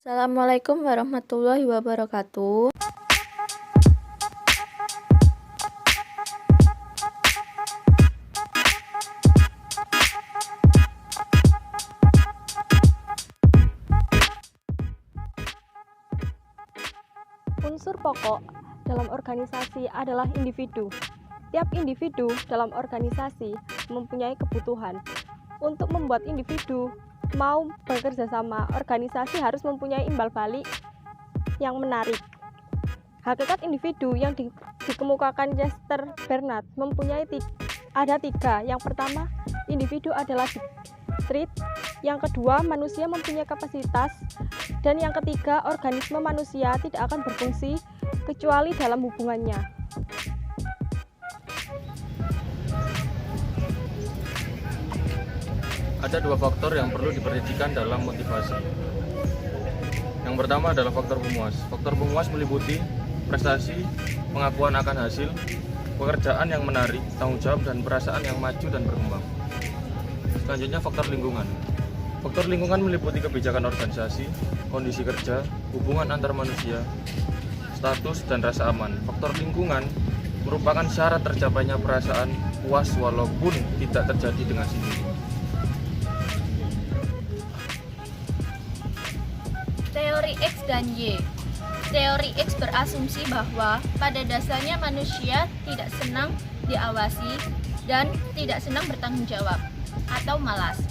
Assalamualaikum warahmatullahi wabarakatuh. Unsur pokok dalam organisasi adalah individu. Tiap individu dalam organisasi mempunyai kebutuhan. Untuk membuat individu mau bekerja sama, organisasi harus mempunyai imbal balik yang menarik. Hakikat individu yang dikemukakan Chester Bernard ada tiga. Yang pertama, individu adalah discrete. Yang kedua, manusia mempunyai kapasitas. Dan yang ketiga, organisme manusia tidak akan berfungsi kecuali dalam hubungannya. Ada dua faktor yang perlu diperhatikan dalam motivasi. Yang pertama adalah faktor pemuas. Faktor pemuas meliputi prestasi, pengakuan akan hasil, pekerjaan yang menarik, tanggung jawab, dan perasaan yang maju dan berkembang. Selanjutnya faktor lingkungan. Faktor lingkungan meliputi kebijakan organisasi, kondisi kerja, hubungan antar manusia, status, dan rasa aman. Faktor lingkungan merupakan syarat tercapainya perasaan puas walaupun tidak terjadi dengan sendiri. Teori X dan Y. Teori X berasumsi bahwa pada dasarnya manusia tidak senang diawasi dan tidak senang bertanggung jawab atau malas,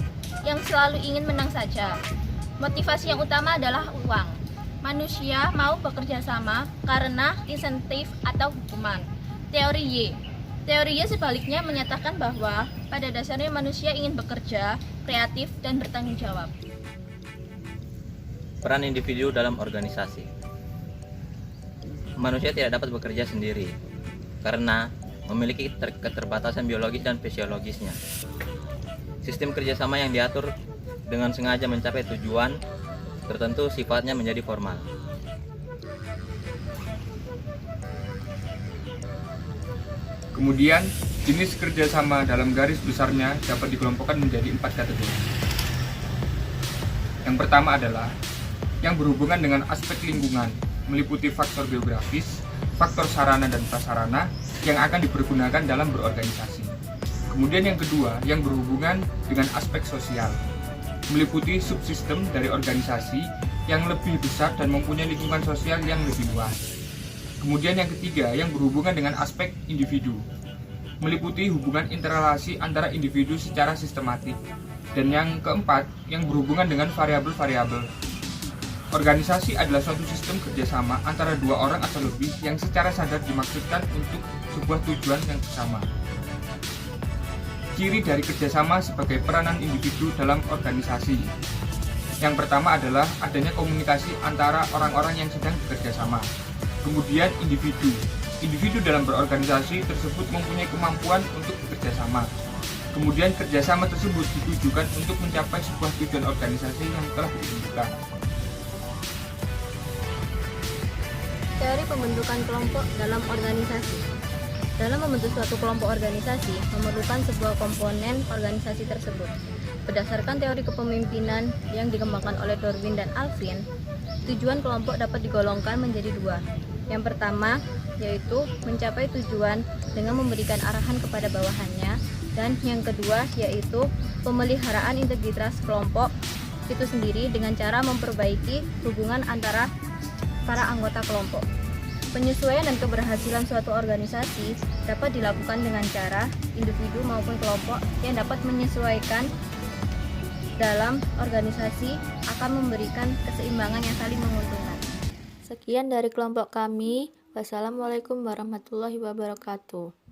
yang selalu ingin menang saja. Motivasi yang utama adalah uang. Manusia mau bekerja sama karena insentif atau hukuman. Teori Y. Teori Y sebaliknya menyatakan bahwa pada dasarnya manusia ingin bekerja, kreatif, dan bertanggung jawab. Peran individu dalam organisasi. Manusia tidak dapat bekerja sendiri karena memiliki keterbatasan biologis dan fisiologisnya. Sistem kerjasama yang diatur dengan sengaja mencapai tujuan tertentu sifatnya menjadi formal. Kemudian, jenis kerjasama dalam garis besarnya dapat dikelompokkan menjadi 4 kategori. Yang pertama adalah yang berhubungan dengan aspek lingkungan, meliputi faktor geografis, faktor sarana dan prasarana yang akan dipergunakan dalam berorganisasi. Kemudian yang kedua, yang berhubungan dengan aspek sosial, meliputi subsistem dari organisasi yang lebih besar dan mempunyai lingkungan sosial yang lebih luas. Kemudian yang ketiga, yang berhubungan dengan aspek individu, meliputi hubungan interrelasi antara individu secara sistematik. Dan yang keempat, yang berhubungan dengan variabel-variabel. Organisasi adalah suatu sistem kerjasama antara dua orang atau lebih yang secara sadar dimaksudkan untuk sebuah tujuan yang bersama. Ciri dari kerjasama sebagai peranan individu dalam organisasi. Yang pertama adalah adanya komunikasi antara orang-orang yang sedang bekerja sama. Kemudian individu. Individu dalam berorganisasi tersebut mempunyai kemampuan untuk bekerja sama. Kemudian kerjasama tersebut ditujukan untuk mencapai sebuah tujuan organisasi yang telah ditentukan. Teori pembentukan kelompok dalam organisasi. Dalam membentuk suatu kelompok organisasi, memerlukan sebuah komponen organisasi tersebut. Berdasarkan teori kepemimpinan yang dikembangkan oleh Darwin dan Alvin, tujuan kelompok dapat digolongkan menjadi dua. Yang pertama, yaitu mencapai tujuan dengan memberikan arahan kepada bawahannya, dan yang kedua, yaitu pemeliharaan integritas kelompok itu sendiri dengan cara memperbaiki hubungan antara para anggota kelompok. Penyesuaian dan keberhasilan suatu organisasi dapat dilakukan dengan cara individu maupun kelompok yang dapat menyesuaikan dalam organisasi akan memberikan keseimbangan yang saling menguntungkan. Sekian dari kelompok kami. Wassalamualaikum warahmatullahi wabarakatuh.